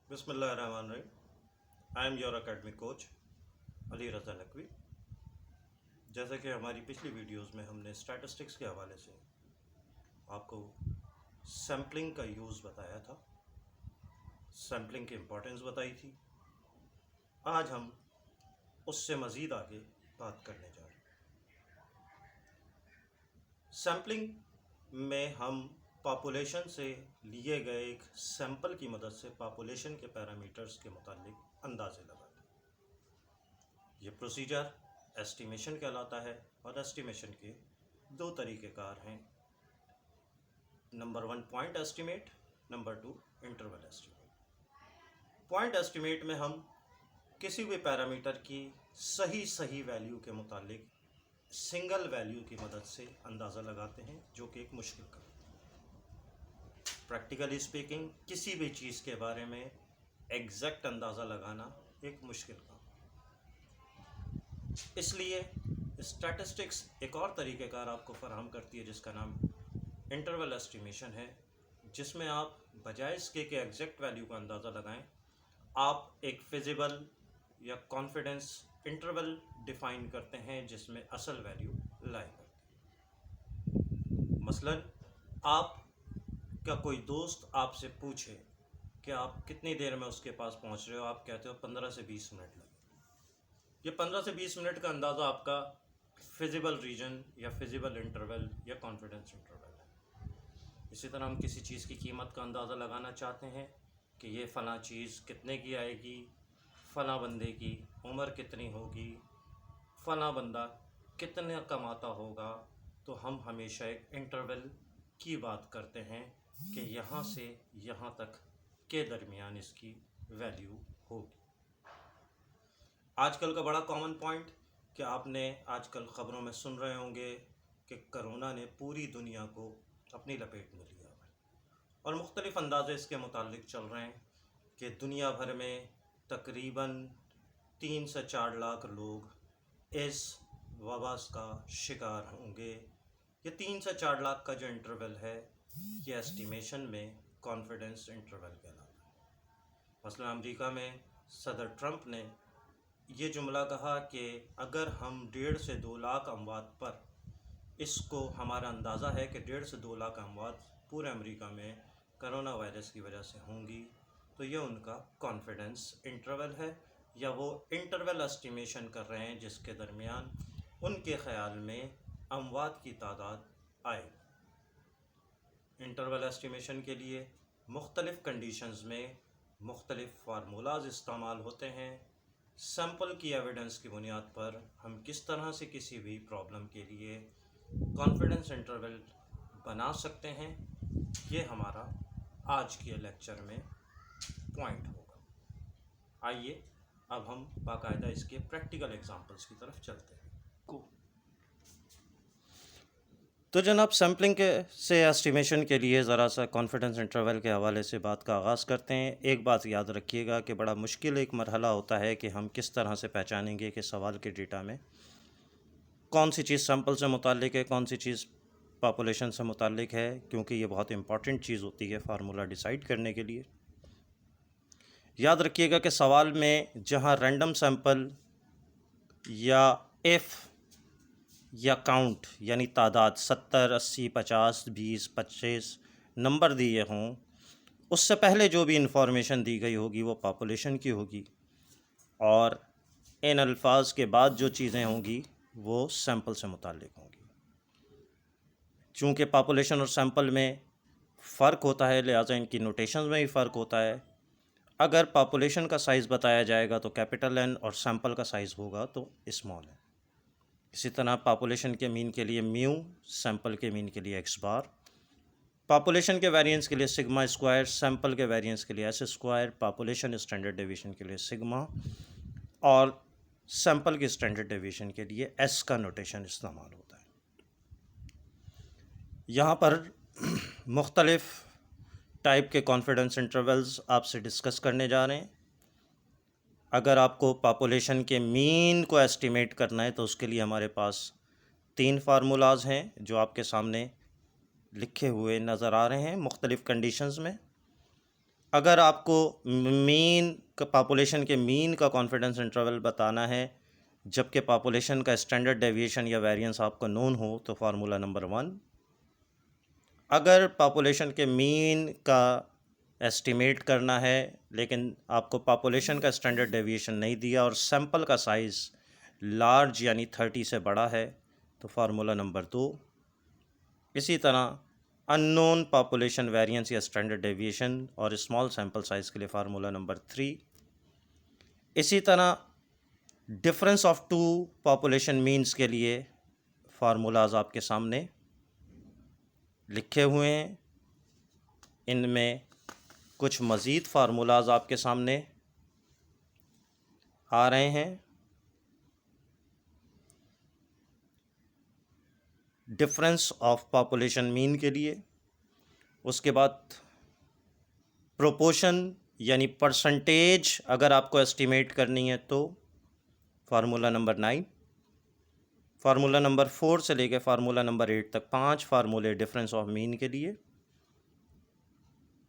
बिस्मिल्लाहिर्रहमानिर्रहीम। I am your academic coach Ali Raza Naqvi. जैसा कि हमारी पिछली वीडियोस में हमने स्टैटिस्टिक्स के हवाले से आपको सैम्पलिंग का यूज़ बताया था, सैम्पलिंग की इम्पोर्टेंस बताई थी। आज हम उससे मज़ीद आगे बात करने जा रहे हैं। सैम्पलिंग में हम पॉपुलेशन से लिए गए एक सैंपल की मदद से पॉपुलेशन के पैरामीटर्स के मुतालिक अंदाज़े लगाते हैं। ये प्रोसीजर एस्टिमेशन कहलाता है और एस्टिमेशन के दो तरीक़ेकार हैं। Number 1 point estimate, number 2 interval estimate. Point estimate में हम किसी भी पैरामीटर की सही वैल्यू के मुतालिक सिंगल वैल्यू की मदद से अंदाज़ा लगाते हैं, जो कि एक मुश्किल काम है। प्रैक्टिकली स्पीकिंग किसी भी चीज़ के बारे में एग्जैक्ट अंदाज़ा लगाना एक मुश्किल काम है। इसलिए स्टैटिस्टिक्स एक और तरीक़ेकार आपको फराहम करती है जिसका नाम इंटरवल एस्टिमेशन है, जिसमें आप बजाय इसके कि एग्जैक्ट वैल्यू का अंदाज़ा लगाएं, आप एक फिजिबल या कॉन्फिडेंस इंटरवल डिफ़ाइन करते हैं जिसमें असल वैल्यू लाई करती है। मसलन आप का कोई दोस्त आपसे पूछे कि आप कितनी देर में उसके पास पहुंच रहे हो, आप कहते हो 15 से 20 मिनट लगे। ये 15 से 20 मिनट का अंदाज़ा आपका फिजिबल रीजन या फिजिबल इंटरवल या कॉन्फिडेंस इंटरवल है। इसी तरह हम किसी चीज़ की कीमत का अंदाज़ा लगाना चाहते हैं कि ये फ़लाँ चीज़ कितने की आएगी, फ़लाँ बंदे की उम्र कितनी होगी, फ़लाँ बंदा कितना कमाता होगा, तो हम हमेशा एक इंटरवल की बात करते हैं कि यहाँ से यहाँ तक के दरमियान इसकी वैल्यू होगी। आजकल का बड़ा कॉमन पॉइंट कि आपने आजकल ख़बरों में सुन रहे होंगे कि कोरोना ने पूरी दुनिया को अपनी लपेट में लिया है और मुख्तलिफ़ अंदाज़े इसके मुतालिक चल रहे हैं कि दुनिया भर में तकरीबन 3 से 4 लाख लोग इस वबा का शिकार होंगे। ये 3 से 4 लाख का जो इंटरवल है, ये एस्टिमेशन में कॉन्फिडेंस इंटरवल कहलाता है। मसलन अमेरिका में सदर ट्रंप ने ये जुमला कहा कि अगर हम 1.5 से 2 लाख अमवात पर, इसको हमारा अंदाज़ा है कि 1.5 से 2 लाख अमवात पूरे अमेरिका में करोना वायरस की वजह से होंगी, तो ये उनका कॉन्फिडेंस इंटरवल है या वो इंटरवल एस्टिमेशन कर रहे हैं जिसके दरमियान उनके ख़याल में अमवात की तादाद आएगी। इंटरवल एस्टिमेशन के लिए मुख्तलिफ़ कंडीशंस में मुख्तलिफ़ फार्मूलाज इस्तेमाल होते हैं। सैंपल की एविडेंस की बुनियाद पर हम किस तरह से किसी भी प्रॉब्लम के लिए कॉन्फिडेंस इंटरवल बना सकते हैं, ये हमारा आज के लेक्चर में पॉइंट होगा। आइए अब हम बाकायदा इसके प्रैक्टिकल एग्जांपल्स की तरफ चलते हैं। तो जनाब, सैम्पलिंग के से एस्टिमेशन के लिए ज़रा सा कॉन्फिडेंस इंटरवल के हवाले से बात का आगाज़ करते हैं। एक बात याद रखिएगा कि बड़ा मुश्किल एक मरहला होता है कि हम किस तरह से पहचानेंगे कि सवाल के डेटा में कौन सी चीज़ सैंपल से मुताल्लिक है, कौन सी चीज़ पॉपुलेशन से मुताल्लिक है, क्योंकि ये बहुत इंपॉर्टेंट चीज़ होती है फार्मूला डिसाइड करने के लिए। याद रखिएगा कि सवाल में जहाँ रैंडम सैंपल या इफ़ या काउंट यानी तादाद 70, 80, 50, 20, 25 नंबर दिए हों, उससे पहले जो भी इंफॉर्मेशन दी गई होगी वो पॉपुलेशन की होगी और इन अल्फाज के बाद जो चीज़ें होंगी वो सैंपल से मुताल्लिक होंगी। चूँकि पॉपुलेशन और सैंपल में फ़र्क होता है, लिहाजा इनकी नोटेशंस में भी फ़र्क होता है। अगर पॉपुलेशन का साइज़ बताया जाएगा तो कैपिटल N और सैंपल का साइज़ होगा तो स्मॉल है। इसी तरह पॉपुलेशन के मीन के लिए म्यू, सैंपल के मीन के लिए x बार। पॉपुलेशन के वेरिएंस के लिए सिग्मा स्क्वायर, सैंपल के वेरिएंस के लिए s square. Population standard deviation के लिए सिग्मा और सैंपल के स्टैंडर्ड डेविएशन के लिए s का नोटेशन इस्तेमाल होता है। यहाँ पर मुख्तलिफ़ टाइप के कॉन्फिडेंस इंटरवल्स आपसे डिस्कस करने जा रहे हैं। अगर आपको पॉपुलेशन के मीन को एस्टिमेट करना है तो उसके लिए हमारे पास 3 फार्मूलाज हैं जो आपके सामने लिखे हुए नज़र आ रहे हैं मुख्तलिफ़ कंडीशंस में। अगर आपको मीन का पॉपुलेशन के मीन का कॉन्फिडेंस इंटरवल बताना है जबकि पॉपुलेशन का स्टैंडर्ड डेविएशन या वेरिएंस आपको नोन हो तो फार्मूला नंबर 1। अगर पॉपुलेशन के मीन का एस्टिमेट करना है लेकिन आपको पॉपुलेशन का स्टैंडर्ड डेविएशन नहीं दिया और सैंपल का साइज़ लार्ज यानी 30 से बड़ा है तो फार्मूला नंबर 2। इसी तरह अननोन पॉपुलेशन वेरिएंस या स्टैंडर्ड डेविएशन और स्मॉल सैंपल साइज़ के लिए फार्मूला नंबर 3। इसी तरह difference of two population means के लिए फार्मूलाज आपके सामने लिखे हुए हैं। इनमें कुछ मज़ीद फार्मूलाज आपके सामने आ रहे हैं। डिफरेंस ऑफ पॉपुलेशन मीन के लिए, उसके बाद प्रोपोर्शन यानी परसेंटेज अगर आपको एस्टिमेट करनी है तो फार्मूला नंबर 9। फार्मूला नंबर 4 से लेकर फार्मूला नंबर 8 तक 5 फार्मूले डिफरेंस ऑफ मीन के लिए,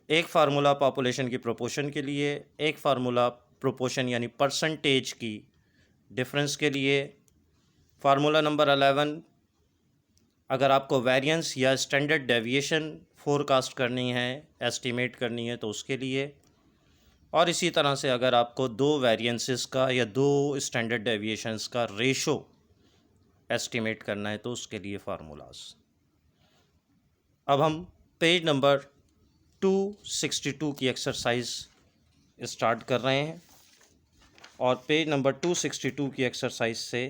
एक फार्मूला पॉपुलेशन की प्रोपोर्शन के लिए, एक फार्मूला प्रोपोर्शन यानी परसेंटेज की डिफरेंस के लिए। फार्मूला नंबर 11 अगर आपको वेरिएंस या स्टैंडर्ड डेविएशन फोरकास्ट करनी है, एस्टिमेट करनी है तो उसके लिए। और इसी तरह से अगर आपको दो वेरिएंसेस का या दो स्टैंडर्ड डेविएशंस का रेशो एस्टिमेट करना है तो उसके लिए फार्मूलाज। अब हम पेज नंबर 262 की एक्सरसाइज स्टार्ट कर रहे हैं और पेज नंबर 262 की एक्सरसाइज से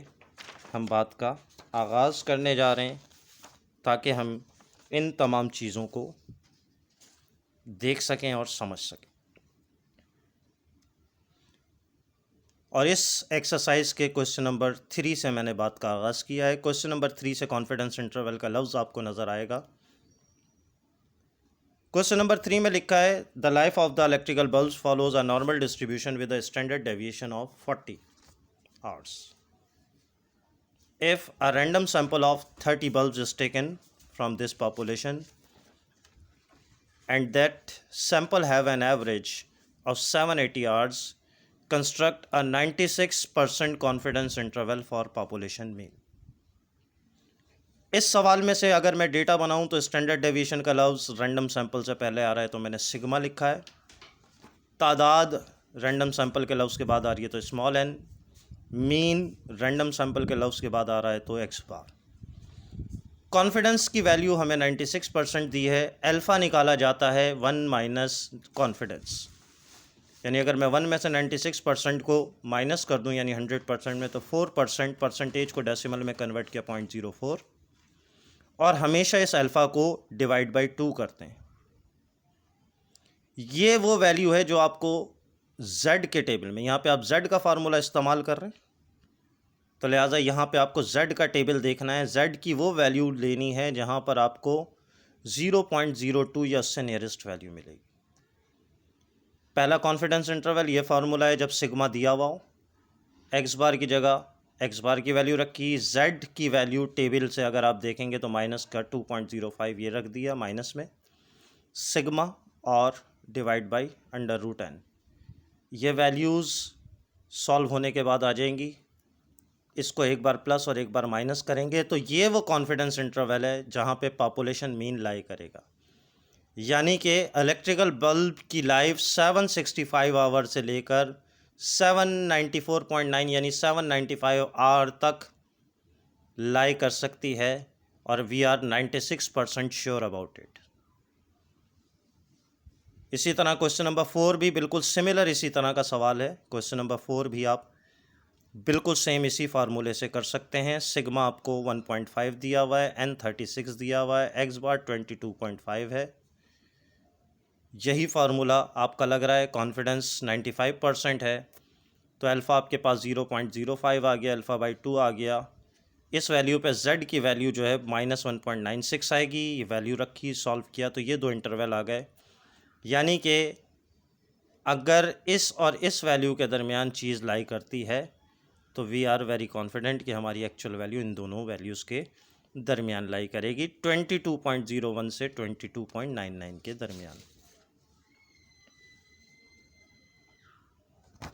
हम बात का आगाज़ करने जा रहे हैं ताकि हम इन तमाम चीज़ों को देख सकें और समझ सकें। और इस एक्सरसाइज के क्वेश्चन नंबर 3 से मैंने बात का आगाज़ किया है। क्वेश्चन नंबर 3 से कॉन्फिडेंस इंटरवल का लफ्ज़ आपको नज़र आएगा। क्वेश्चन नंबर 3 में लिखा है the life of the electrical bulb follows a normal distribution with a standard deviation of 40 hours. If a random sample of 30 bulbs is taken from this population and that sample have an average of 780 hours, construct a 96% confidence interval for population mean। इस सवाल में से अगर मैं data बनाऊं तो standard deviation का लफ्ज़ रैंडम सैंपल से पहले आ रहा है तो मैंने सिग्मा लिखा है। तादाद रैंडम सैंपल के लफ्ज़ के बाद आ रही है तो small n. Mean random sample के लफ्ज़ के बाद आ रहा है तो एक्स बार। कॉन्फिडेंस की वैल्यू हमें 96% दी है। अल्फ़ा निकाला जाता है 1 माइनस कॉन्फिडेंस, यानी अगर मैं 1 में से 96% को माइनस कर दूं यानी 100% में तो 4% परसेंटेज को डेसिमल में कन्वर्ट किया 0.04 और हमेशा इस अल्फ़ा को डिवाइड बाई 2 करते हैं। ये वो वैल्यू है जो आपको Z के टेबल में, यहाँ पे आप Z का फार्मूला इस्तेमाल कर रहे हैं तो लिहाजा यहाँ पे आपको Z का टेबल देखना है। Z की वो वैल्यू लेनी है जहाँ पर आपको 0.02 या उससे नियरेस्ट वैल्यू मिलेगी। पहला कॉन्फिडेंस इंटरवल ये फार्मूला है जब सिग्मा दिया हुआ हो, एक्स बार की जगह एक्स बार की वैल्यू रखी। Z की वैल्यू टेबल से अगर आप देखेंगे तो माइनस का 2.05 ये रख दिया माइनस में, सिग्मा और डिवाइड बाई √n। ये वैल्यूज़ सॉल्व होने के बाद आ जाएंगी। इसको एक बार प्लस और एक बार माइनस करेंगे तो ये वो कॉन्फिडेंस इंटरवल है जहाँ पे पॉपुलेशन मीन लाई करेगा। यानी कि इलेक्ट्रिकल बल्ब की लाइफ 765 आवर से लेकर 794.9 यानी 795 आवर तक लाई कर सकती है और we are 96% sure about it. इसी तरह क्वेश्चन नंबर 4 भी बिल्कुल सिमिलर इसी तरह का सवाल है। क्वेश्चन नंबर 4 भी आप बिल्कुल सेम इसी फार्मूले से कर सकते हैं। सिग्मा आपको 1.5 दिया हुआ है, n 36 दिया हुआ है, एक्स बार 22.5 है। यही फार्मूला आपका लग रहा है। कॉन्फिडेंस 95% है तो अल्फ़ा आपके पास 0.05 आ गया, अल्फ़ा बाई 2 आ गया। इस वैल्यू पे Z की वैल्यू जो है -1.96 आएगी। ये वैल्यू रखी, सॉल्व किया तो ये दो इंटरवल आ गए। यानी कि अगर इस और इस वैल्यू के दरमियान चीज़ लाई करती है तो वी आर वेरी कॉन्फिडेंट कि हमारी एक्चुअल वैल्यू इन दोनों वैल्यूज़ के दरमियान लाई करेगी, 22.01 से 22.99 के दरमियान।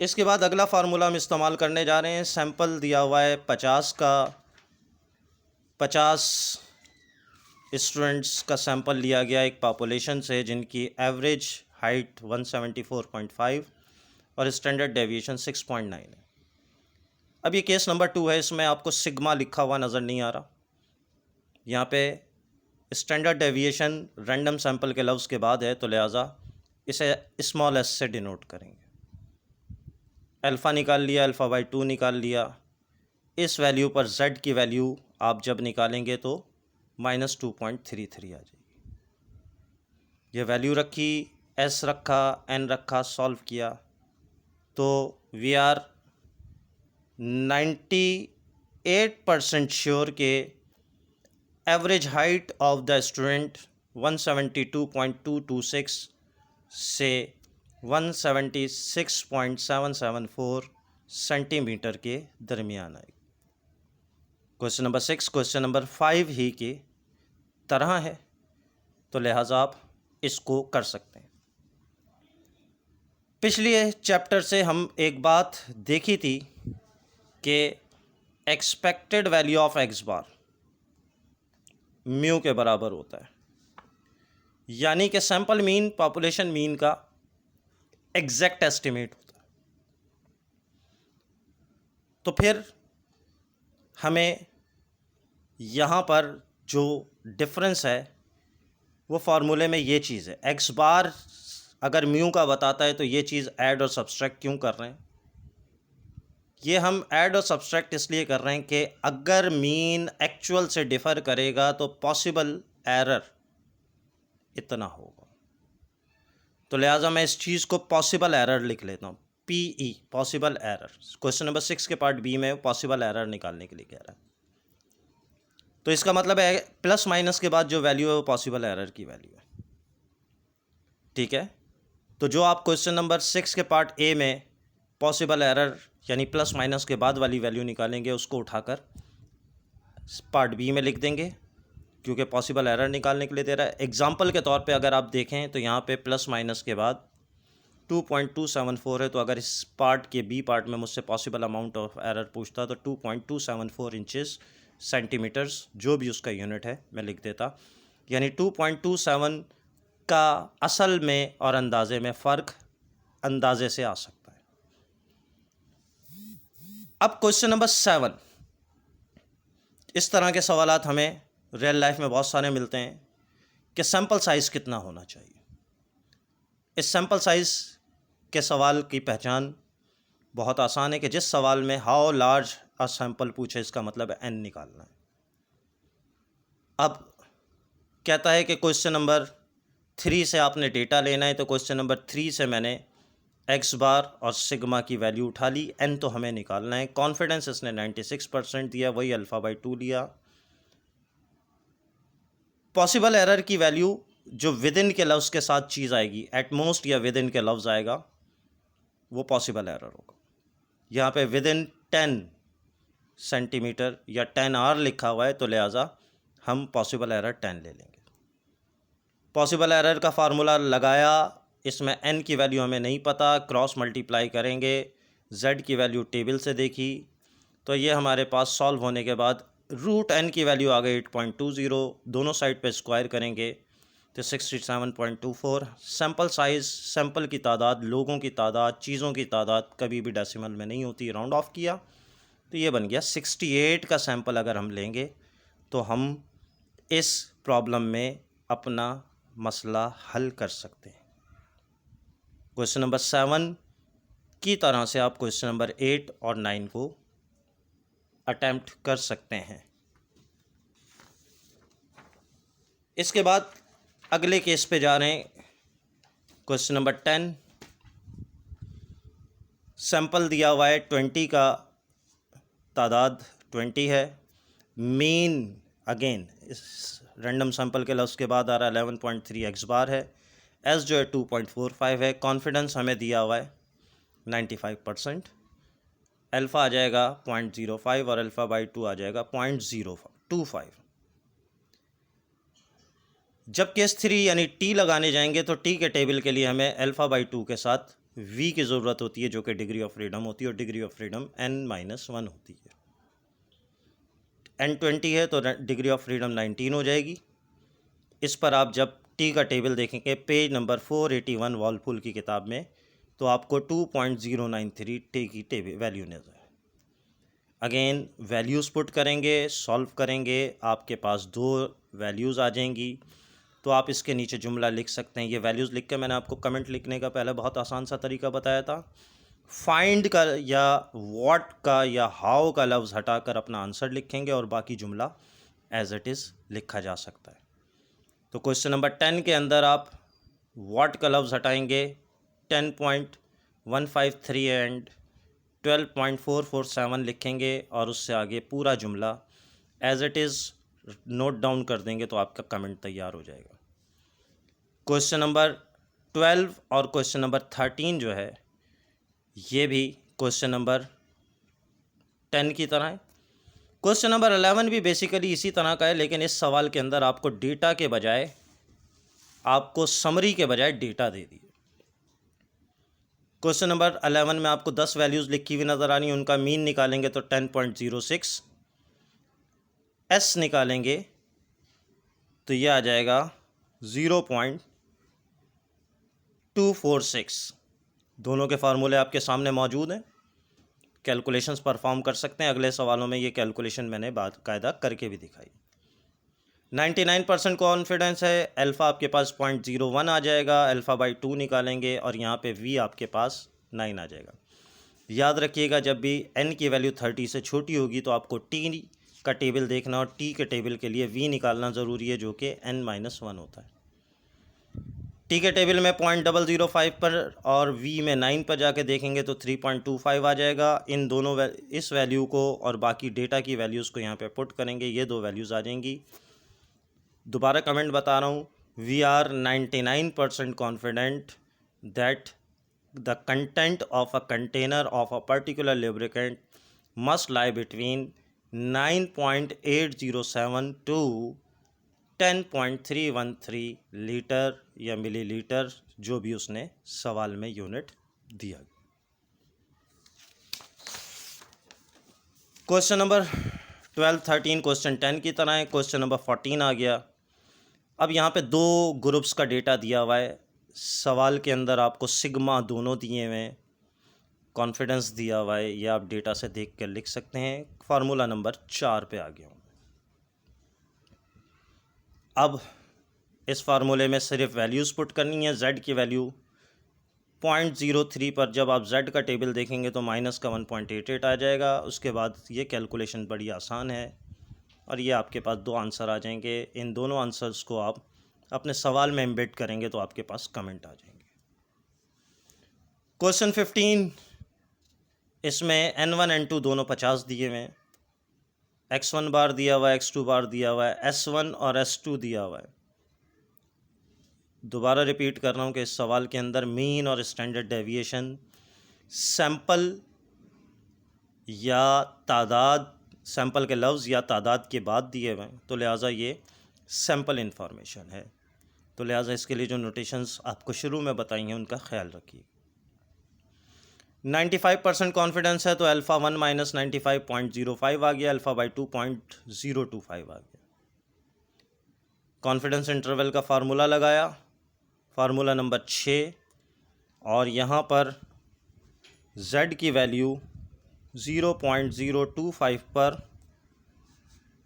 इसके बाद अगला फार्मूला हम इस्तेमाल करने जा रहे हैं। सैंपल दिया हुआ है 50 का, 50 स्टूडेंट्स का सैंपल लिया गया एक पॉपुलेशन से जिनकी एवरेज हाइट 174.5 और स्टैंडर्ड डेविएशन 6.9 है। अब ये केस नंबर 2 है, इसमें आपको सिग्मा लिखा हुआ नज़र नहीं आ रहा। यहाँ पे स्टैंडर्ड डेविएशन रैंडम सैंपल के लफ्ज़ के बाद है, तो लिहाजा इसे स्मॉल एस से डिनोट करेंगे। अल्फ़ा निकाल लिया, अल्फ़ा/2 निकाल लिया। इस वैल्यू पर z की वैल्यू आप जब निकालेंगे तो -2.33 आ जाएगी। ये वैल्यू रखी, s रखा, n रखा, सॉल्व किया तो वी आर 98% श्योर के average height of the student 172.226 से 176.774 सेंटीमीटर के दरमियान आएगी। क्वेश्चन नंबर 6 क्वेश्चन नंबर 5 ही की तरह है, तो लिहाजा आप इसको कर सकते हैं। पिछले चैप्टर से हम एक बात देखी थी कि expected value of x bar mu के बराबर होता है, यानी कि सैंपल मीन पॉपुलेशन मीन का एग्जैक्ट एस्टिमेट होता है। तो फिर हमें यहाँ पर जो डिफरेंस है वो फार्मूले में ये चीज़ है। एक्स बार अगर म्यू का बताता है तो ये चीज़ ऐड और सब्सट्रैक्ट क्यों कर रहे हैं? ये हम ऐड और सब्सट्रैक्ट इसलिए कर रहे हैं कि अगर मीन एक्चुअल से डिफ़र करेगा तो पॉसिबल एरर इतना होगा। तो लिहाजा मैं इस चीज़ को पॉसिबल एरर लिख लेता हूँ, PE possible error. Question number 6 के पार्ट बी में पॉसिबल एरर निकालने के लिए कह रहा है। तो इसका मतलब है प्लस माइनस के बाद जो वैल्यू है वो पॉसिबल एरर की वैल्यू है। ठीक है, तो जो आप क्वेश्चन नंबर 6 के पार्ट ए में पॉसिबल एरर यानी प्लस माइनस के बाद वाली वैल्यू निकालेंगे उसको उठाकर पार्ट बी में लिख देंगे, क्योंकि पॉसिबल एरर निकालने के लिए दे रहा है। एग्जाम्पल के तौर पे अगर आप देखें तो यहाँ पे प्लस माइनस के बाद 2.274 है, तो अगर इस पार्ट के बी पार्ट में मुझसे पॉसिबल अमाउंट ऑफ एरर पूछता तो 2.274 इंचेस सेंटीमीटर्स, जो भी उसका यूनिट है मैं लिख देता। यानी 2.27 का असल में और अंदाजे में फ़र्क अंदाजे से आ सकता है। अब क्वेश्चन नंबर 7, इस तरह के सवालात हमें रियल लाइफ में बहुत सारे मिलते हैं कि सैंपल साइज़ कितना होना चाहिए। इस सैंपल साइज़ के सवाल की पहचान बहुत आसान है कि जिस सवाल में हाउ लार्ज अ सैंपल पूछे इसका मतलब है n निकालना है। अब कहता है कि क्वेश्चन नंबर 3 से आपने डेटा लेना है, तो क्वेश्चन नंबर 3 से मैंने एक्स बार और सिग्मा की वैल्यू उठा ली, n तो हमें निकालना है। कॉन्फिडेंस इसने 96% दिया, वही अल्फ़ा/2 लिया। पॉसिबल एरर की वैल्यू जो विद इन के लफ्ज़ के साथ चीज़ आएगी, एट मोस्ट या विद इन के लफ्ज़ आएगा, वो पॉसिबल एरर होगा। यहाँ पे विद इन 10 सेंटीमीटर या 10 आर लिखा हुआ है, तो लिहाजा हम पॉसिबल एरर 10 ले लेंगे। पॉसिबल एरर का फार्मूला लगाया, इसमें n की वैल्यू हमें नहीं पता, क्रॉस मल्टीप्लाई करेंगे, z की वैल्यू टेबल से देखी, तो ये हमारे पास सॉल्व होने के बाद रूट n की वैल्यू आ गई 8.20, दोनों साइड पे स्क्वायर करेंगे तो 67.24। सैंपल साइज़, सैंपल की तादाद, लोगों की तादाद, चीज़ों की तादाद कभी भी डेसिमल में नहीं होती, राउंड ऑफ किया तो ये बन गया 68 का सैंपल अगर हम लेंगे तो हम इस प्रॉब्लम में अपना मसला हल कर सकते हैं। क्वेश्चन नंबर 7 की तरह से आप क्वेश्चन नंबर 8 और 9 को अटेम्प्ट कर सकते हैं। इसके बाद अगले केस पे जा रहे हैं। क्वेश्चन नंबर 10, सैंपल दिया हुआ है 20 का, तादाद 20 है। मीन अगेन इस रैंडम सैंपल के लफ्ज़ के बाद आ रहा है 11.3 एक्स बार है। एस जो है 2.45 है। कॉन्फिडेंस हमें दिया हुआ है 95%। अल्फ़ा आ जाएगा 0.05 और अल्फ़ा/2 आ जाएगा 0.025। जब केस 3 यानी टी लगाने जाएंगे तो टी के टेबल के लिए हमें अल्फ़ा/2 के साथ वी की ज़रूरत होती है जो कि डिग्री ऑफ फ्रीडम होती है, और डिग्री ऑफ फ्रीडम n-1 होती है। n20 है तो डिग्री ऑफ फ्रीडम 19 हो जाएगी। इस पर आप जब टी का टेबल देखेंगे पेज नंबर 481 वॉलपूल की किताब में, तो आपको 2.093 टी की टेबल वैल्यू नजर है। अगेन वैल्यूज़ पुट करेंगे, सॉल्व करेंगे, आपके पास दो वैल्यूज़ आ जाएंगी। तो आप इसके नीचे जुमला लिख सकते हैं। ये वैल्यूज़ लिख के मैंने आपको कमेंट लिखने का पहले बहुत आसान सा तरीका बताया था। फाइंड का या व्हाट का या हाउ का लफ्ज़ हटाकर अपना आंसर लिखेंगे और बाकी जुमला एज इट इज़ लिखा जा सकता है। तो क्वेश्चन नंबर 10 के अंदर आप व्हाट का लफ्ज़ हटाएंगे 10.153 एंड 12.447 लिखेंगे और उससे आगे पूरा जुमला as it is note down कर देंगे तो आपका कमेंट तैयार हो जाएगा। क्वेश्चन नंबर 12 और क्वेश्चन नंबर 13 जो है ये भी क्वेश्चन नंबर 10 की तरह है। क्वेश्चन नंबर 11 भी बेसिकली इसी तरह का है, लेकिन इस सवाल के अंदर आपको डेटा के बजाय, आपको समरी के बजाय डेटा दे दिए। क्वेश्चन नंबर 11 में आपको 10 वैल्यूज़ लिखी हुई नज़र आनी, उनका मीन निकालेंगे तो 10.06, एस निकालेंगे तो ये आ जाएगा 0.246। दोनों के फार्मूले आपके सामने मौजूद हैं, कैलकुलेशंस परफॉर्म कर सकते हैं। अगले सवालों में ये कैलकुलेशन मैंने बाकायदा करके भी दिखाई। 99% कॉन्फिडेंस है, अल्फ़ा आपके पास 0.01 आ जाएगा, अल्फ़ा बाई 2 निकालेंगे और यहाँ पे वी आपके पास 9 आ जाएगा। याद रखिएगा जब भी n की वैल्यू 30 से छोटी होगी तो आपको t का टेबल देखना और t के टेबल के लिए v निकालना ज़रूरी है जो कि n-1 होता है। t के टेबल में 0.005 पर और v में 9 पर जाके देखेंगे तो 3.25 आ जाएगा। इन दोनों इस वैल्यू को और बाकी डेटा की वैल्यूज़ को यहाँ पे पुट करेंगे, ये दो वैल्यूज़ आ जाएंगी। दोबारा कमेंट बता रहा हूँ, we are 99% confident that the content of a container of a particular lubricant must lie between 9.807 to 10.313 litre या मिलीलीटर, जो भी उसने सवाल में यूनिट दिया। क्वेश्चन नंबर 12, 13 क्वेश्चन 10 की तरह है। क्वेश्चन नंबर 14 आ गया। अब यहाँ पे दो ग्रुप्स का डेटा दिया हुआ है। सवाल के अंदर आपको सिग्मा दोनों दिए हुए हैं, कॉन्फिडेंस दिया हुआ है, ये आप डेटा से देख कर लिख सकते हैं। फार्मूला नंबर 4 पे आ गया हूँ। अब इस फार्मूले में सिर्फ वैल्यूज़ पुट करनी है। z की वैल्यू 0.03 पर जब आप z का टेबल देखेंगे तो माइनस का 1.88 आ जाएगा। उसके बाद ये कैलकुलेशन बड़ी आसान है और ये आपके पास दो आंसर आ जाएंगे। इन दोनों आंसर्स को आप अपने सवाल में एम्बेड करेंगे तो आपके पास कमेंट आ जाएंगे। क्वेश्चन 15, इसमें n1 n2 दोनों 50 दिए हुए हैं, x1 बार दिया हुआ है, x2 बार दिया हुआ है, s1 और s2 दिया हुआ है। दोबारा रिपीट कर रहा हूँ कि इस सवाल के अंदर मीन और स्टैंडर्ड डेविएशन सैंपल या तादाद, सैंपल के लफ्ज़ या तादाद के बाद दिए हुए हैं, तो लिहाजा ये सैंपल इंफॉर्मेशन है। तो लिहाजा इसके लिए जो नोटेशंस आपको शुरू में बताई हैं उनका ख्याल रखिए। 95% कॉन्फिडेंस है तो अल्फ़ा 1 माइनस 95.05 आ गया, अल्फ़ा बाई 2.025 आ गया। कॉन्फिडेंस इंटरवल का फार्मूला लगाया, फार्मूला नंबर 6, और यहाँ पर z की वैल्यू 0.025 पर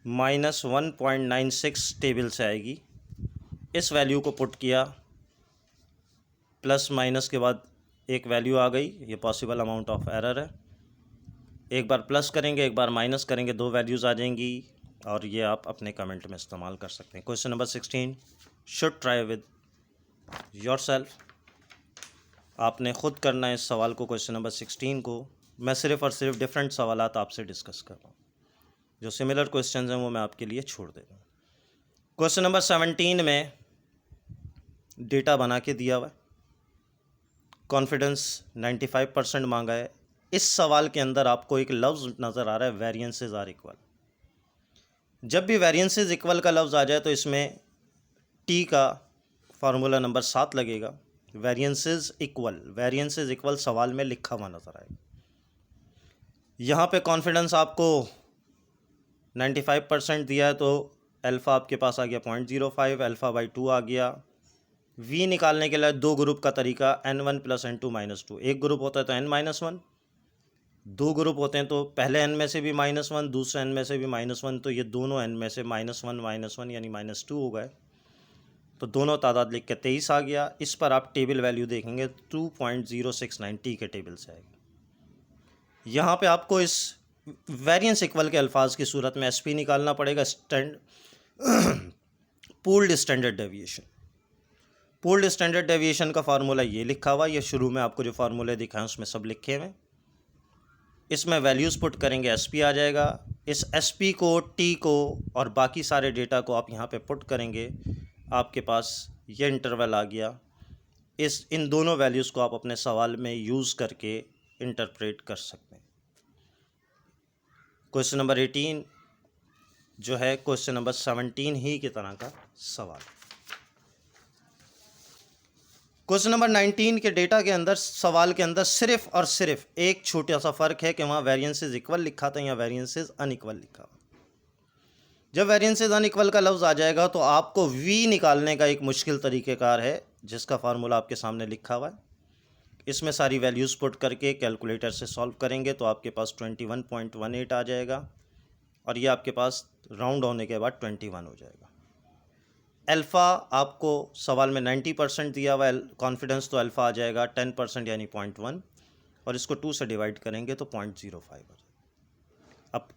माइनस 1.96 टेबल से आएगी। इस वैल्यू को पुट किया, प्लस माइनस के बाद एक वैल्यू आ गई, ये पॉसिबल अमाउंट ऑफ एरर है। एक बार प्लस करेंगे, एक बार माइनस करेंगे, दो वैल्यूज़ आ जाएंगी और ये आप अपने कमेंट में इस्तेमाल कर सकते हैं। Question number 16, should try with yourself. आपने ख़ुद करना है इस सवाल को, क्वेश्चन नंबर 16 को। मैं सिर्फ़ और सिर्फ डिफरेंट सवालात आपसे डिस्कस कर रहा हूँ, जो सिमिलर क्वेश्चन हैं वो मैं आपके लिए छोड़ दे रहा हूँ। क्वेश्चन नंबर 17 में डेटा बना के दिया हुआ है, कॉन्फिडेंस 95% मांगा है। इस सवाल के अंदर आपको एक लफ्ज़ नज़र आ रहा है, वेरिएंसेस आर इक्वल। जब भी वेरिएंसेस इक्वल का लफ्ज़ आ जाए तो इसमें टी का फार्मूला नंबर 7 लगेगा, वेरिएंसेस इक्वल सवाल में लिखा हुआ नज़र आएगा। यहाँ पे कॉन्फिडेंस आपको 95% दिया है, तो अल्फ़ा आपके पास आ गया 0.05, अल्फ़ा बाई 2 आ गया। वी निकालने के लिए दो ग्रुप का तरीका n1 + n2 - 2। एक ग्रुप होता है तो n-1, दो ग्रुप होते हैं तो पहले n में से भी -1, दूसरे n में से भी -1, तो ये दोनों n में से -1 यानी -2 हो गए। तो दोनों तादाद लिख के 23 आ गया। इस पर आप टेबल वैल्यू देखेंगे 2.069 के टेबल से आएगा। यहाँ पे आपको इस वेरिएंस इक्वल के अल्फाज की सूरत में एसपी निकालना पड़ेगा, pooled standard deviation. Pooled standard deviation का फार्मूला ये लिखा हुआ, ये शुरू में आपको जो फार्मूले दिखाएं उसमें सब लिखे हुए। इसमें वैल्यूज़ पुट करेंगे, एसपी आ जाएगा। इस एसपी को, टी को और बाकी सारे डेटा को आप यहाँ पे पुट करेंगे, आपके पास ये इंटरवल आ गया। इन दोनों वैल्यूज़ को आप अपने सवाल में यूज़ करके इंटरप्रेट कर सकते हैं। क्वेश्चन नंबर 18 जो है क्वेश्चन नंबर 17 ही की तरह का सवाल। क्वेश्चन नंबर 19 के डेटा के अंदर, सवाल के अंदर सिर्फ और सिर्फ एक छोटा सा फ़र्क है कि वहाँ वेरिएंसेस इक्वल लिखा था या वेरिएंसेस अनइक्वल लिखा। जब वेरिएंसेस अनइक्वल का लफ्ज़ आ जाएगा तो आपको वी निकालने का एक मुश्किल तरीक़ेकार है, जिसका फार्मूला आपके सामने लिखा हुआ है। इसमें सारी वैल्यूज़ पुट करके कैलकुलेटर से सॉल्व करेंगे तो आपके पास 21.18 आ जाएगा, और ये आपके पास राउंड होने के बाद 21 हो जाएगा। अल्फ़ा आपको सवाल में 90% दिया हुआ है, कॉन्फिडेंस तो अल्फ़ा आ जाएगा 10% यानी 0.1, और इसको 2 से डिवाइड करेंगे तो 0.05 आ जाएगा। अब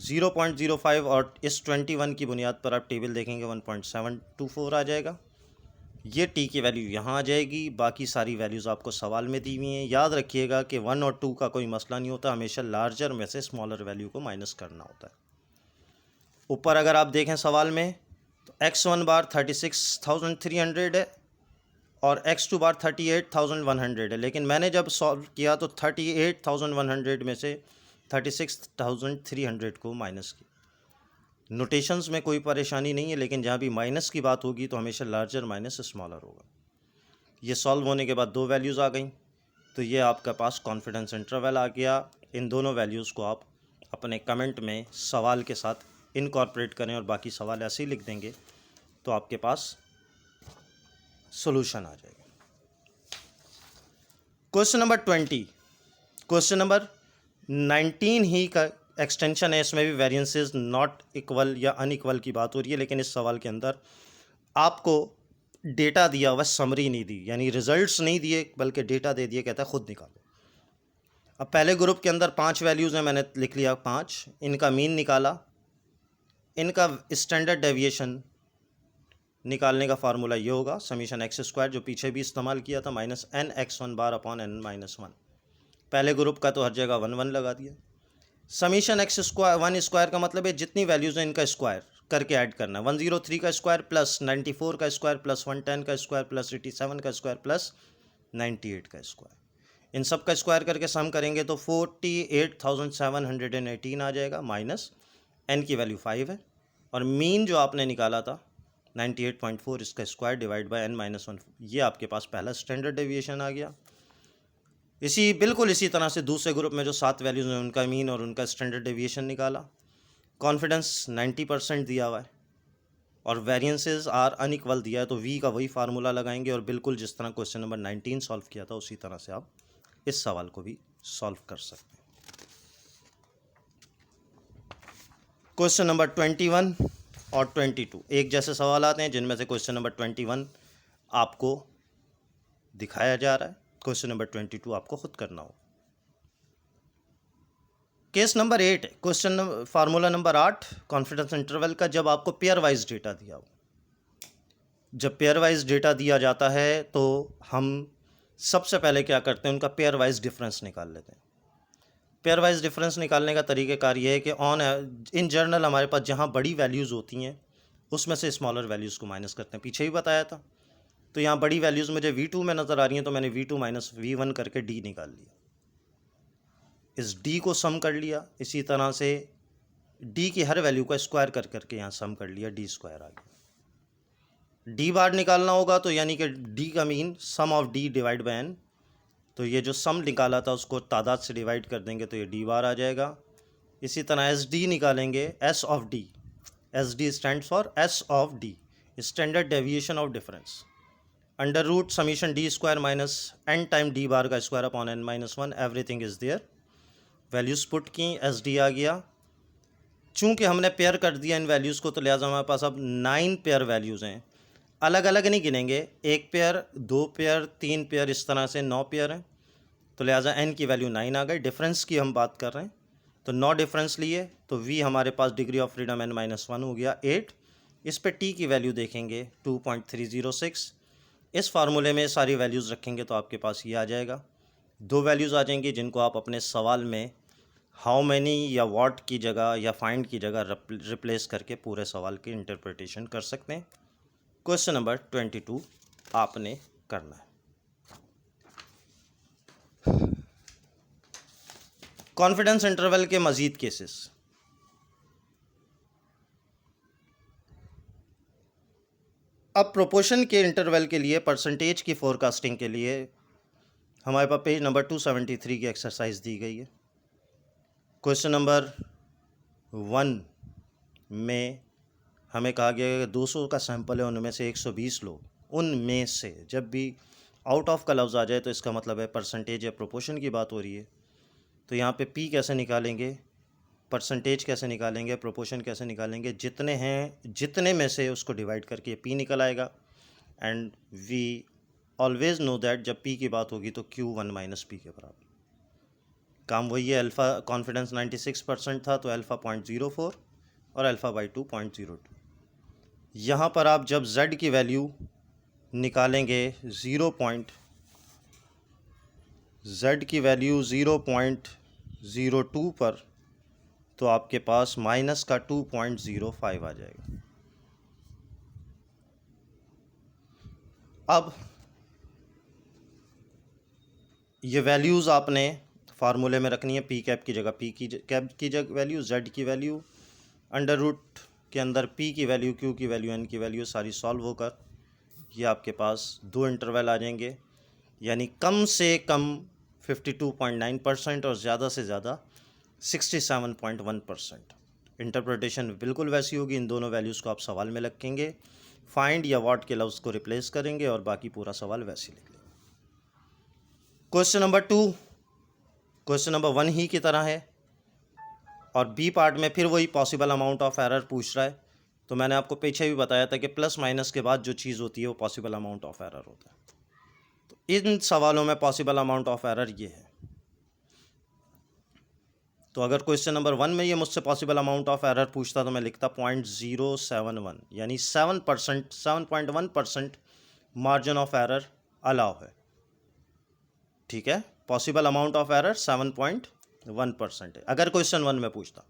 0.05 और इस 21 की बुनियाद पर आप टेबल देखेंगे 1.724 आ जाएगा। ये टी की वैल्यू यहाँ आ जाएगी। बाकी सारी वैल्यूज़ आपको सवाल में दी हुई हैं। याद रखिएगा कि 1 और 2 का कोई मसला नहीं होता, हमेशा लार्जर में से स्मॉलर वैल्यू को माइनस करना होता है। ऊपर अगर आप देखें सवाल में तो x1 बार 36,300 है और x2 बार 38,100 है, लेकिन मैंने जब सॉल्व किया तो 38,100 में से 36,300 को माइनस किया। नोटेशंस में कोई परेशानी नहीं है, लेकिन जहाँ भी माइनस की बात होगी तो हमेशा लार्जर माइनस स्मॉलर होगा। ये सॉल्व होने के बाद दो वैल्यूज़ आ गई, तो ये आपके पास कॉन्फिडेंस इंटरवल आ गया। इन दोनों वैल्यूज़ को आप अपने कमेंट में सवाल के साथ इनकॉर्पोरेट करें और बाकी सवाल ऐसे ही लिख देंगे तो आपके पास सॉल्यूशन आ जाएगा। क्वेश्चन नंबर 20, क्वेश्चन नंबर 19 ही का एक्सटेंशन है। इसमें भी वेरिएंसेस नॉट इक्वल या अनइक्वल की बात हो रही है, लेकिन इस सवाल के अंदर आपको डेटा दिया हुआ, समरी नहीं दी, यानी रिजल्ट्स नहीं दिए बल्कि डेटा दे दिए, कहता है खुद निकालो। अब पहले ग्रुप के अंदर 5 वैल्यूज़ हैं, मैंने लिख लिया 5, इनका मीन निकाला। इनका स्टैंडर्ड डेविएशन निकालने का फार्मूला ये होगा समीशन x², जो पीछे भी इस्तेमाल किया था, -n(x1 बार अपॉन n-1). पहले ग्रुप का तो हर जगह 1 1 लगा दिया। समीशन x1² का मतलब है जितनी वैल्यूज़ हैं इनका स्क्वायर करके ऐड करना है। 103 का स्क्वायर प्लस 94 का स्क्वायर प्लस 110 का स्क्वायर प्लस 87 का स्क्वायर प्लस 98 का स्क्वायर, इन सब का स्क्वायर करके सम करेंगे तो 48,718 आ जाएगा। माइनस n की वैल्यू 5 है, और मीन जो आपने निकाला था 98.4, इसका स्क्वायर डिवाइड बाय n-1, ये आपके पास पहला स्टैंडर्ड डेविएशन आ गया। बिल्कुल इसी तरह से दूसरे ग्रुप में जो 7 वैल्यूज़ हैं उनका मीन और उनका स्टैंडर्ड डेविएशन निकाला। कॉन्फिडेंस 90% दिया हुआ है और वेरिएंसेस आर अनइक्वल दिया है, तो वी का वही फार्मूला लगाएंगे और बिल्कुल जिस तरह क्वेश्चन नंबर 19 सॉल्व किया था उसी तरह से आप इस सवाल को भी सॉल्व कर सकते हैं। क्वेश्चन नंबर 21 और 22 एक जैसे सवाल आते हैं, जिनमें से क्वेश्चन नंबर 21 आपको दिखाया जा रहा है, क्वेश्चन नंबर 22 आपको खुद करना हो। Case number 8 question formula number 8 confidence interval का, जब आपको पेयर वाइज डेटा दिया हो। जब पेयर वाइज डेटा दिया जाता है तो हम सबसे पहले क्या करते हैं, उनका पेयर वाइज डिफरेंस निकाल लेते हैं। पेयर वाइज डिफरेंस निकालने का तरीक़ेकार ये है कि इन जनरल हमारे पास जहाँ बड़ी वैल्यूज़ होती हैं उसमें से स्मॉलर वैल्यूज़ को माइनस करते हैं। पीछे ही बताया था, तो यहाँ बड़ी वैल्यूज़ मुझे V2 में नज़र आ रही हैं, तो मैंने V2 माइनस V1 करके D निकाल लिया। इस D को सम कर लिया, इसी तरह से D की हर वैल्यू का स्क्वायर कर करके यहाँ सम कर लिया, D² आ गया। डी बार निकालना होगा तो यानी कि डी का mean sum of D divide by n, तो ये जो सम निकाला था उसको तादाद से डिवाइड कर देंगे तो ये डी बार आ जाएगा। इसी तरह एस डी निकालेंगे, S of D, S D stand for S of D, standard deviation of difference, under root summation D square minus N time D bar का square upon N minus one, everything is there. Values put की, S D आ गया। चूँकि हमने pair कर दिया इन values को तो लिहाजा हमारे पास अब 9 पेयर वैल्यूज़ हैं। अलग अलग नहीं गिनेंगे, एक पेयर, दो पेयर, तीन पेयर, इस तरह से 9 पेयर हैं, तो लिहाजा n की वैल्यू 9 आ गई। डिफरेंस की हम बात कर रहे हैं तो 9 डिफरेंस लिए तो v हमारे पास degree of freedom n minus one हो गया 8। इस पे t की वैल्यू देखेंगे 2.306। इस फार्मूले में सारी वैल्यूज़ रखेंगे तो आपके पास ये आ जाएगा। दो वैल्यूज़ आ जाएंगी जिनको आप अपने सवाल में हाउ मैनी या व्हाट की जगह या फाइंड की जगह रिप्लेस करके पूरे सवाल की इंटरप्रिटेशन कर सकते हैं। क्वेश्चन नंबर 22 आपने करना है। कॉन्फिडेंस इंटरवल के मजीद केसेस। अब प्रोपोर्शन के इंटरवल के लिए परसेंटेज की फोरकास्टिंग के लिए हमारे पास पेज नंबर 273 की एक्सरसाइज दी गई है। क्वेश्चन नंबर 1 में हमें कहा गया है कि 200 का सैंपल है, उनमें से 120 लोग, उनमें से जब भी आउट ऑफ का लफ्ज़ आ जाए तो इसका मतलब है परसेंटेज या प्रोपोर्शन की बात हो रही है। तो यहाँ पे पी कैसे निकालेंगे, परसेंटेज कैसे निकालेंगे, प्रोपोर्शन कैसे निकालेंगे, जितने हैं जितने में से उसको डिवाइड करके पी निकल आएगा। And we always know that जब पी की बात होगी तो Q1 माइनस पी के बराबर। काम वही है, अल्फ़ा कॉन्फिडेंस 96% था तो अल्फ़ा 0.04 और अल्फ़ा बाई 2 0.02। यहाँ पर आप जब z की वैल्यू निकालेंगे z की वैल्यू 0.02 पर तो आपके पास माइनस का 2.05 आ जाएगा। अब ये वैल्यूज़ आपने फार्मूले में रखनी है। पी कैप की जगह की जगह वैल्यू, z की वैल्यू, अंडर रूट के अंदर p की वैल्यू, q की वैल्यू, n की वैल्यू, सारी सॉल्व होकर ये आपके पास दो इंटरवल आ जाएंगे, यानी कम से कम 52.9% और ज़्यादा से ज़्यादा 67.1%। इंटरप्रिटेशन बिल्कुल वैसी होगी। इन दोनों वैल्यूज़ को आप सवाल में रखेंगे, फाइंड या व्हाट के लफ्ज़ को रिप्लेस करेंगे और बाकी पूरा सवाल वैसे लिख लेंगे। क्वेश्चन नंबर 2 क्वेश्चन नंबर 1 ही की तरह है और बी पार्ट में फिर वही पॉसिबल अमाउंट ऑफ एरर पूछ रहा है। तो मैंने आपको पीछे भी बताया था कि प्लस माइनस के बाद जो चीज़ होती है वो पॉसिबल अमाउंट ऑफ एरर होता है। तो इन सवालों में पॉसिबल अमाउंट ऑफ एरर ये है। तो अगर क्वेश्चन नंबर 1 में ये मुझसे पॉसिबल अमाउंट ऑफ एरर पूछता तो मैं लिखता 0.071, यानी 7.1% मार्जिन ऑफ एरर अलाउ है। ठीक है, पॉसिबल अमाउंट ऑफ एरर 7.1% है अगर क्वेश्चन 1 में पूछता।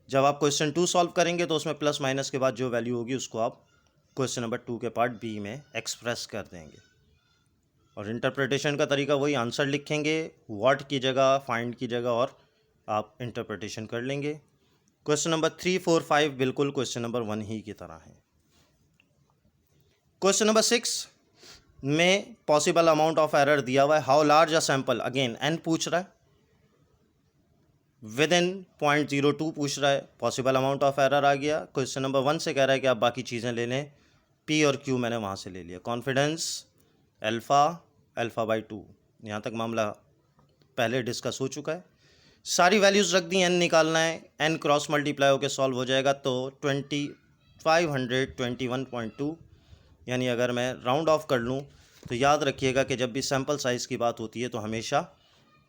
जब आप क्वेश्चन 2 सॉल्व करेंगे तो उसमें प्लस माइनस के बाद जो वैल्यू होगी उसको आप क्वेश्चन नंबर 2 के पार्ट बी में एक्सप्रेस कर देंगे। और इंटरप्रिटेशन का तरीका वही, आंसर लिखेंगे व्हाट की जगह, फाइंड की जगह, और आप इंटरप्रिटेशन कर लेंगे। क्वेश्चन नंबर 3, 4, 5 बिल्कुल क्वेश्चन नंबर 1 ही की तरह है। क्वेश्चन नंबर 6 में पॉसिबल अमाउंट ऑफ एरर दिया हुआ है। How large a sample, again n पूछ रहा है, विद इन 0.02 पूछ रहा है, पॉसिबल अमाउंट ऑफ एरर आ गया। क्वेश्चन नंबर 1 से कह रहा है कि आप बाकी चीज़ें ले लें, पी और क्यू मैंने वहाँ से ले लिया। कॉन्फिडेंस अल्फ़ा बाई 2, यहाँ तक मामला पहले डिस्कस हो चुका है। सारी वैल्यूज़ रख दी, एन निकालना है, एन क्रॉस मल्टीप्लाई होकर सॉल्व हो जाएगा तो 2521.2, यानी अगर मैं राउंड ऑफ कर लूँ तो याद रखिएगा कि जब भी सैम्पल साइज़ की बात होती है तो हमेशा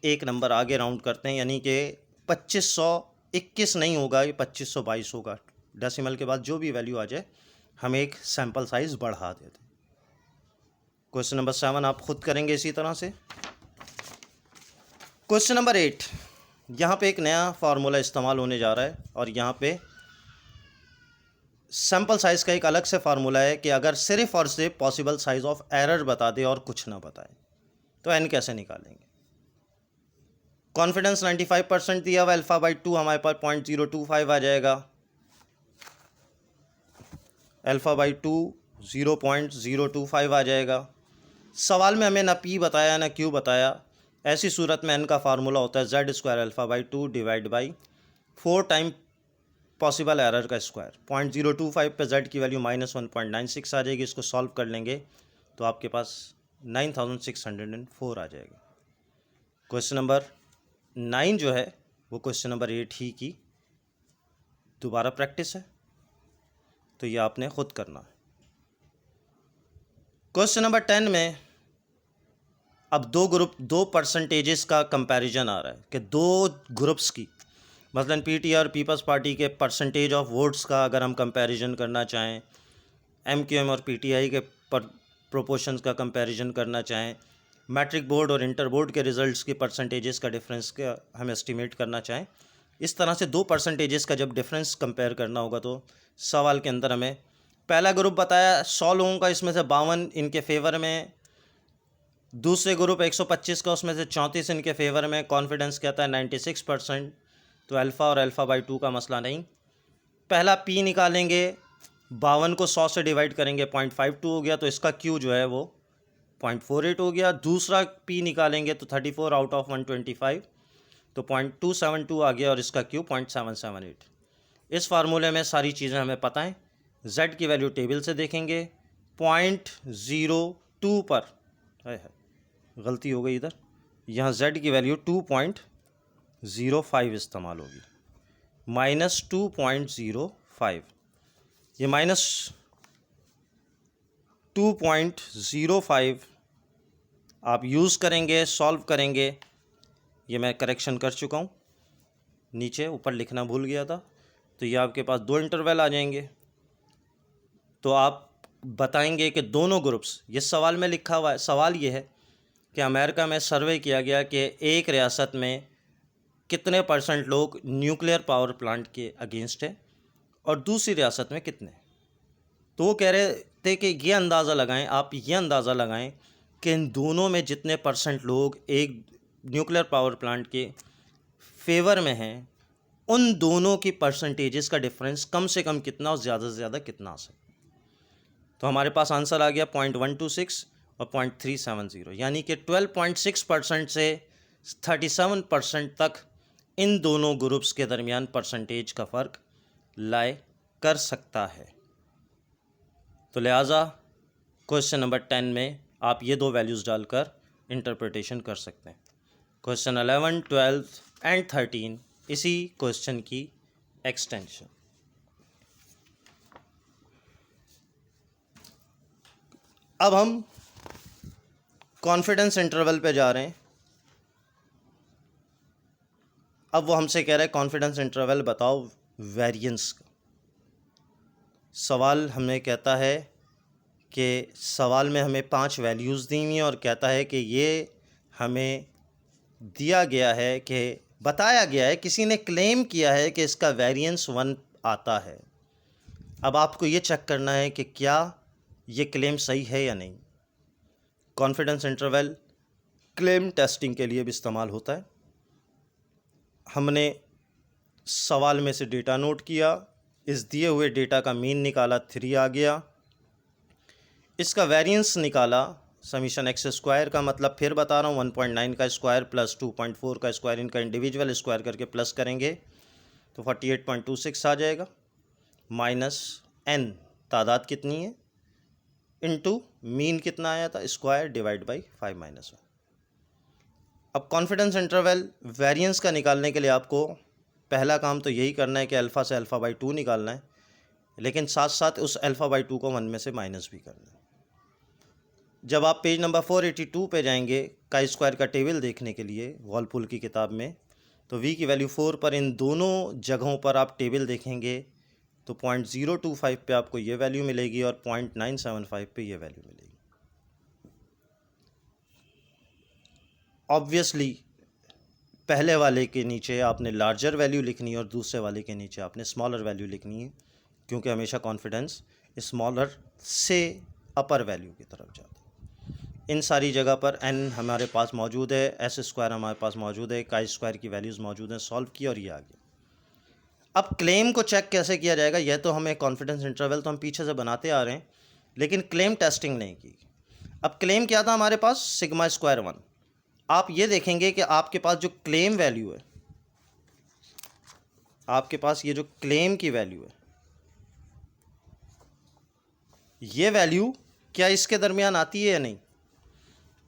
एक नंबर आगे राउंड करते हैं, यानी कि 2521 नहीं होगा, ये 2522 होगा। डेसिमल के बाद जो भी वैल्यू आ जाए हम एक सैम्पल साइज़ बढ़ा देते हैं। क्वेश्चन नंबर 7 आप खुद करेंगे इसी तरह से। क्वेश्चन नंबर 8, यहाँ पे एक नया फार्मूला इस्तेमाल होने जा रहा है और यहाँ पे सैम्पल साइज़ का एक अलग से फार्मूला है कि अगर सिर्फ और सिर्फ पॉसिबल साइज़ ऑफ एरर बता दे और कुछ ना बताए तो एन कैसे निकालेंगे। कॉन्फिडेंस 95% दिया हुआ, अल्फ़ा बाई 2 हमारे पास 0.025 आ जाएगा। अल्फ़ा बाई 2 0.025 आ जाएगा। सवाल में हमें ना पी बताया ना क्यू बताया। ऐसी सूरत में एन का फार्मूला होता है z² α/2 divide by 4 time possible error का स्क्वायर। 0.025 पे z की वैल्यू -1.96 आ जाएगी। इसको सॉल्व कर लेंगे तो आपके पास 9604 आ जाएगा। क्वेश्चन नंबर 9 जो है वो क्वेश्चन नंबर 8 ही की दोबारा प्रैक्टिस है, तो ये आपने खुद करना है। क्वेश्चन नंबर 10 में अब दो परसेंटेजेस का कंपैरिजन आ रहा है कि दो ग्रुप्स की, मसलन पीटी और पीपल्स पार्टी के परसेंटेज ऑफ वोट्स का अगर हम कंपैरिजन करना चाहें, एमक्यूएम और पीटीआई के प्रोपोर्शंस का कंपैरिजन करना चाहें, मैट्रिक बोर्ड और इंटर बोर्ड के रिजल्ट्स के परसेंटेजेस का डिफरेंस का हम एस्टिमेट करना चाहें, इस तरह से दो परसेंटेजेस का जब डिफरेंस कंपेयर करना होगा तो सवाल के अंदर हमें पहला ग्रुप बताया 100 लोगों का, इसमें से 52 इनके फेवर में, दूसरे ग्रुप 125 का, उसमें से 34 इनके फेवर में, कॉन्फिडेंस कहता है 96%। तो अल्फ़ा और अल्फ़ा/2 का मसला नहीं। पहला पी निकालेंगे, 52 को 100 से डिवाइड करेंगे 0.52 हो गया, तो इसका क्यू जो है वो 0.48 हो गया। दूसरा पी निकालेंगे तो 34 आउट ऑफ 125 तो 0.272 आ गया और इसका क्यू 0.778। इस फार्मूले में सारी चीज़ें हमें पता हैं। z की वैल्यू टेबल से देखेंगे 0.02 पर, गलती हो गई इधर, यहाँ z की वैल्यू 2.05 इस्तेमाल होगी, -2.05। ये -2.05 आप यूज़ करेंगे, सॉल्व करेंगे। ये मैं करेक्शन कर चुका हूँ, नीचे ऊपर लिखना भूल गया था। तो ये आपके पास दो इंटरवल आ जाएंगे। तो आप बताएंगे कि दोनों ग्रुप्स, ये सवाल में लिखा हुआ है, सवाल ये है कि अमेरिका में सर्वे किया गया कि एक रियासत में कितने % लोग न्यूक्लियर पावर प्लांट के अगेंस्ट है और दूसरी रियासत में कितने। तो वो कह रहे थे कि ये अंदाज़ा लगाएं, आप ये अंदाज़ा लगाएं कि इन दोनों में जितने % लोग एक न्यूक्लियर पावर प्लांट के फेवर में हैं, उन दोनों की परसेंटेजेस का डिफरेंस कम से कम कितना और ज़्यादा से ज़्यादा कितना आ सकता। तो हमारे पास आंसर आ गया 0.126 और 0.370, यानी कि 12.6% से 37% तक इन दोनों ग्रुप्स के दरमियान परसेंटेज का फ़र्क लाए कर सकता है। तो लिहाजा क्वेश्चन नंबर 10 में आप ये दो वैल्यूज़ डालकर इंटरप्रिटेशन कर सकते हैं। क्वेश्चन 11, 12 एंड 13 इसी क्वेश्चन की एक्सटेंशन। अब हम कॉन्फिडेंस इंटरवल पे जा रहे हैं। अब वो हमसे कह रहा है कॉन्फिडेंस इंटरवल बताओ वेरिएंस का। सवाल हमें कहता है कि सवाल में हमें 5 वैल्यूज़ दी हुई हैं और कहता है कि ये हमें दिया गया है कि बताया गया है, किसी ने क्लेम किया है कि इसका वेरिएंस 1 आता है। अब आपको ये चेक करना है कि क्या ये क्लेम सही है या नहीं। कॉन्फिडेंस इंटरवल क्लेम टेस्टिंग के लिए भी इस्तेमाल होता है। हमने सवाल में से डेटा नोट किया, इस दिए हुए डेटा का मीन निकाला 3 आ गया, इसका वेरिएंस निकाला समीशन एक्स स्क्वायर का, मतलब फिर बता रहा हूँ 1.9 का स्क्वायर प्लस 2.4 का स्क्वायर, इनका इंडिविजुअल स्क्वायर करके प्लस करेंगे तो 48.26 आ जाएगा, माइनस n तादाद कितनी है इनटू मीन कितना आया था स्क्वायर डिवाइड बाई 5 - 1। अब कॉन्फिडेंस इंटरवल वेरिएंस का निकालने के लिए आपको पहला काम तो यही करना है कि अल्फ़ा से अल्फ़ा/2 निकालना है, लेकिन साथ साथ उस अल्फ़ा/2 को 1 में से माइनस भी करना है। जब आप पेज नंबर 482 पे जाएंगे काई स्क्वायर का टेबल देखने के लिए वॉलपुल की किताब में, तो v की वैल्यू 4 पर इन दोनों जगहों पर आप टेबल देखेंगे तो 0.025 पे आपको ये वैल्यू मिलेगी और 0.975 पे ये वैल्यू मिलेगी। ऑब्वियसली पहले वाले के नीचे आपने लार्जर वैल्यू लिखनी है और दूसरे वाले के नीचे आपने स्मॉलर वैल्यू लिखनी है, क्योंकि हमेशा कॉन्फिडेंस स्मॉलर से अपर वैल्यू की तरफ जाता है। इन सारी जगह पर n हमारे पास मौजूद है, एस स्क्वायर हमारे पास मौजूद है, काई स्क्वायर की वैल्यूज़ मौजूद हैं, सॉल्व की और ये आ गया। अब क्लेम को चेक कैसे किया जाएगा, यह तो हमें कॉन्फिडेंस इंटरवल तो हम पीछे से बनाते आ रहे हैं, लेकिन क्लेम टेस्टिंग नहीं की। अब क्लेम क्या था हमारे पास, सिग्मा स्क्वायर 1। आप ये देखेंगे कि आपके पास जो क्लेम वैल्यू है, आपके पास ये जो क्लेम की वैल्यू है, ये वैल्यू क्या इसके दरमियान आती है या नहीं?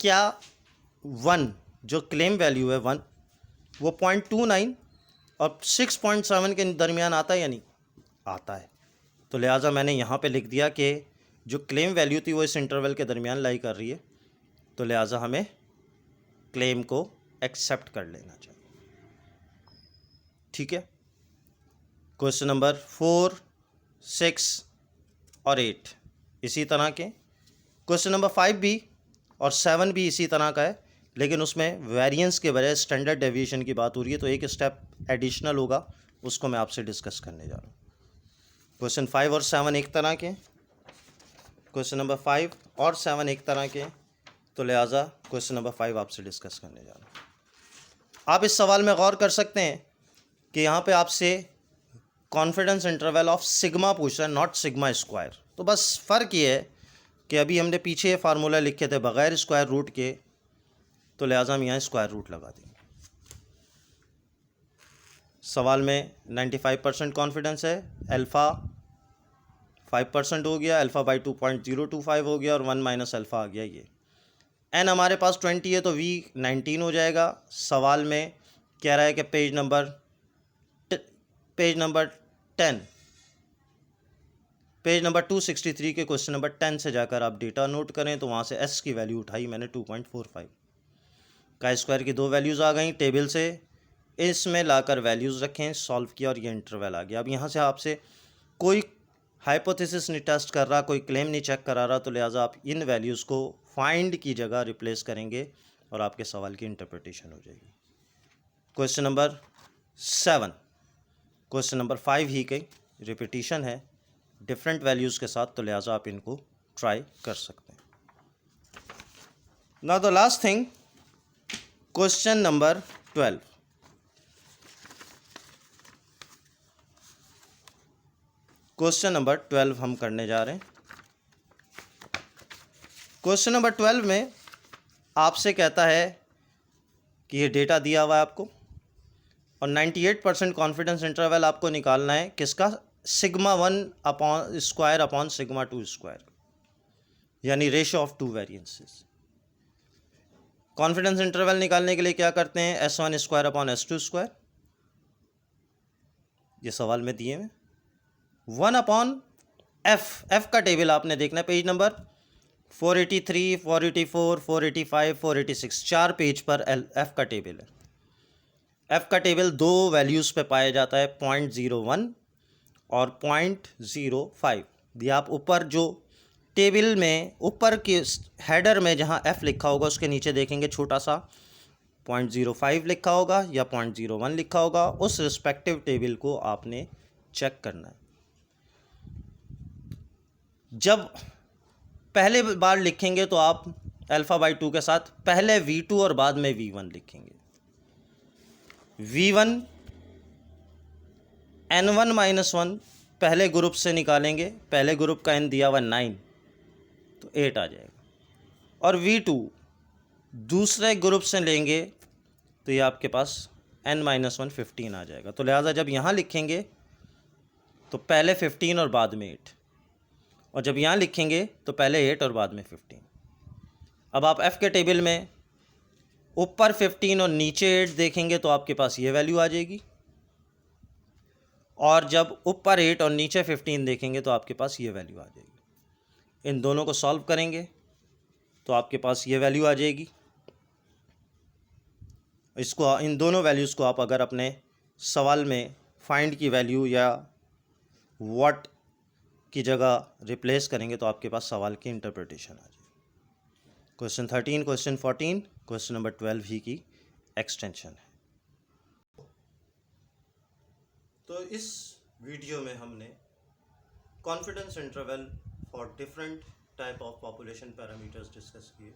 क्या 1 जो क्लेम वैल्यू है 1, वो 0.29 और 6.7 के दरमियान आता है या नहीं? आता है। तो लिहाजा मैंने यहाँ पे लिख दिया कि जो क्लेम वैल्यू थी वो इस इंटरवल के दरमियान लाई कर रही है, तो लिहाजा हमें क्लेम को एक्सेप्ट कर लेना चाहिए। ठीक है। क्वेश्चन नंबर 4, 6 और 8 इसी तरह के। क्वेश्चन नंबर 5 भी और 7 भी इसी तरह का है, लेकिन उसमें वेरिएंस के बजाय स्टैंडर्ड डेविएशन की बात हो रही है, तो एक स्टेप एडिशनल होगा, उसको मैं आपसे डिस्कस करने जा रहा हूँ। क्वेश्चन 5 और 7 एक तरह के, क्वेश्चन नंबर 5 और 7 एक तरह के, तो लिहाजा क्वेश्चन नंबर 5 आपसे डिस्कस करने जा रहा हूँ। आप इस सवाल में गौर कर सकते हैं कि यहाँ पे आपसे कॉन्फिडेंस इंटरवल ऑफ सिग्मा पूछ रहा है, नॉट सिग्मा स्क्वायर। तो बस फ़र्क ये है कि अभी हमने पीछे ये फार्मूला लिखे थे बग़ैर स्क्वायर रूट के, तो लिहाजा हम यहाँ स्क्वायर रूट लगा देंगे। सवाल में 95% कॉन्फिडेंस है, अल्फ़ा 5% हो गया, अल्फ़ा बाई 2.025 हो गया और 1 माइनस अल्फ़ा आ गया ये। एन हमारे पास 20 है तो वी 19 हो जाएगा। सवाल में कह रहा है कि पेज नंबर 10, पेज नंबर 263 के क्वेश्चन नंबर 10 से जाकर आप डेटा नोट करें, तो वहाँ से एस की वैल्यू उठाई मैंने 2.45 का स्क्वायर की 2 वैल्यूज़ आ गई टेबल से, इसमें लाकर वैल्यूज़ रखें, सॉल्व किया और ये इंटरवल आ गया। अब यहाँ से आपसे कोई हाइपोथेसिस नहीं टेस्ट कर रहा, कोई क्लेम नहीं चेक करा रहा, तो लिहाजा आप इन वैल्यूज़ को फाइंड की जगह रिप्लेस करेंगे और आपके सवाल की इंटरप्रिटेशन हो जाएगी। क्वेश्चन नंबर 7, क्वेश्चन नंबर 5 ही कई रिपीटिशन है डिफरेंट वैल्यूज़ के साथ, तो लिहाजा आप इनको ट्राई कर सकते हैं। Now the last thing, question number 12। Question number 12 हम करने जा रहे हैं। क्वेश्चन नंबर 12 में आपसे कहता है कि ये डेटा दिया हुआ है आपको और 98% कॉन्फिडेंस इंटरवल आपको निकालना है किसका, sigma 1 upon square upon sigma 2 square, यानी ratio of 2 variances. Confidence interval निकालने के लिए क्या करते हैं, S1 square upon S2 square, ये सवाल में दिए हैं। 1 अपॉन एफ का टेबल आपने देखना है, पेज नंबर 483, 484, 485, 486, 4 पेज पर एफ का टेबल है। एफ का टेबल 2 वैल्यूज़ पे पाया जाता है, 0.01 और 0.05। दिया आप ऊपर जो टेबल में ऊपर के हेडर में जहाँ एफ लिखा होगा उसके नीचे देखेंगे छोटा सा 0.05 लिखा होगा या 0.01 लिखा होगा, उस रिस्पेक्टिव टेबल को आपने चेक करना है। जब पहले बार लिखेंगे तो आप अल्फ़ा बाई 2 के साथ पहले V2 और बाद में V1 लिखेंगे। V1 N1 माइनस 1 पहले ग्रुप से निकालेंगे, पहले ग्रुप का N दिया हुआ 9 तो 8 आ जाएगा, और V2 दूसरे ग्रुप से लेंगे तो ये आपके पास N माइनस 1 15 आ जाएगा। तो लिहाजा जब यहाँ लिखेंगे तो पहले 15 और बाद में 8, और जब यहाँ लिखेंगे तो पहले 8 और बाद में 15। अब आप F के टेबल में ऊपर 15 और नीचे 8 देखेंगे तो आपके पास ये वैल्यू आ जाएगी, और जब ऊपर 8 और नीचे 15 देखेंगे तो आपके पास ये वैल्यू आ जाएगी। इन दोनों को सॉल्व करेंगे तो आपके पास ये वैल्यू आ जाएगी। इसको, इन दोनों वैल्यूज़ को आप अगर अपने सवाल में फाइंड की वैल्यू या व्हाट की जगह रिप्लेस करेंगे तो आपके पास सवाल की इंटरप्रिटेशन आ जाएगी। क्वेश्चन 13, क्वेश्चन 14, क्वेश्चन नंबर 12 ही की एक्सटेंशन है। तो इस वीडियो में हमने confidence interval for different type of population parameters discuss किए।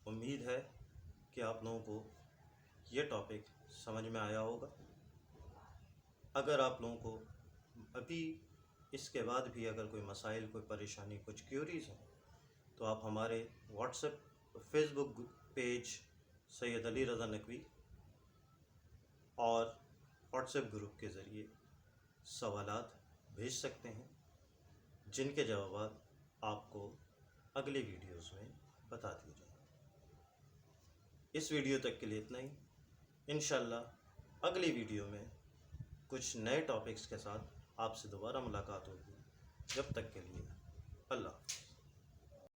उम्मीद है कि आप लोगों को ये टॉपिक समझ में आया होगा। अगर आप लोगों को अभी इसके बाद भी अगर कोई मसाइल, कोई परेशानी, कुछ क्यूरीज़ हैं तो आप हमारे WhatsApp, Facebook page Syed Ali Raza Naqvi और व्हाट्सएप ग्रुप के ज़रिए सवालात भेज सकते हैं, जिनके जवाब आपको अगली वीडियोस में बता दिए जाएंगे। इस वीडियो तक के लिए इतना ही। इंशाल्लाह अगली वीडियो में कुछ नए टॉपिक्स के साथ आपसे दोबारा मुलाकात होगी। जब तक के लिए अल्लाह।